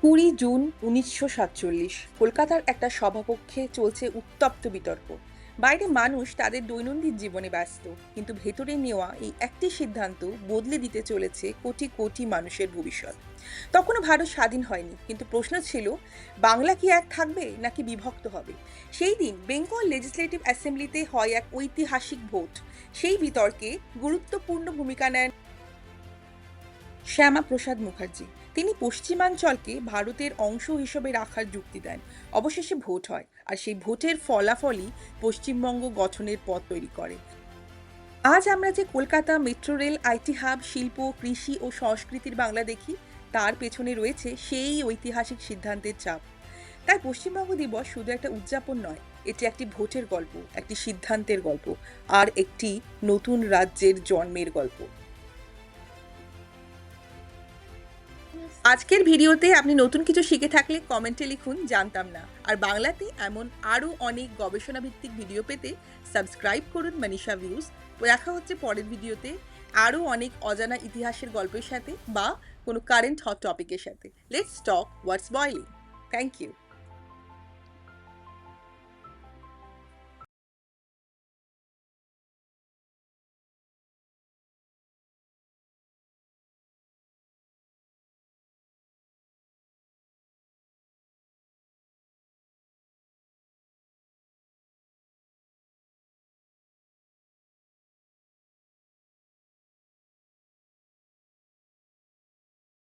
20 June 1947 কলকাতার একটা সভাকক্ষে চলছে উত্তপ্ত বিতর্ক। বাইরে মানুষ তাদের দৈনন্দিন জীবনে ব্যস্ত, কিন্তু ভেতরে নেওয়া এই একটি সিদ্ধান্ত বদলে দিতে চলেছে কোটি কোটি মানুষের ভবিষ্যৎ। তখনও ভারত স্বাধীন হয়নি, কিন্তু প্রশ্ন ছিল, বাংলা কি এক থাকবে নাকি বিভক্ত হবে? সেই দিন বেঙ্গল লেজিসলেটিভ অ্যাসেম্বলিতে হয় এক ঐতিহাসিক ভোট। সেই বিতর্কে গুরুত্বপূর্ণ ভূমিকা নেন শ্যামাপ্রসাদ মুখার্জি। তিনি পশ্চিমাঞ্চলকে ভারতের অংশ হিসেবে রাখার যুক্তি দেন। অবশেষে ভোট হয়, আর সেই ভোটের ফলাফলই পশ্চিমবঙ্গ গঠনের পথ তৈরি করে। আজ আমরা যে Kolkata metro rail, IT hub, শিল্প, কৃষি ও সংস্কৃতির বাংলা দেখি, তার পেছনে রয়েছে সেই ঐতিহাসিক সিদ্ধান্তের চাপ। তাই পশ্চিমবঙ্গ দিবস শুধু একটা উদযাপন নয়, এটি একটি ভোটের গল্প, একটি সিদ্ধান্তের গল্প, আর একটি নতুন রাজ্যের জন্মের গল্প। আজকের ভিডিওতে আপনি নতুন কিছু শিখে থাকলে কমেন্টে লিখুন জানতাম না। আর বাংলাতে এমন আরও অনেক গবেষণা ভিত্তিক ভিডিও পেতে সাবস্ক্রাইব করুন মনীষা ভিউজ। দেখা হচ্ছে পরের ভিডিওতে আরও অনেক অজানা ইতিহাসের গল্পের সাথে বা কোনো কারেন্ট হট টপিকের সাথে। Let's talk what's boiling. Thank you.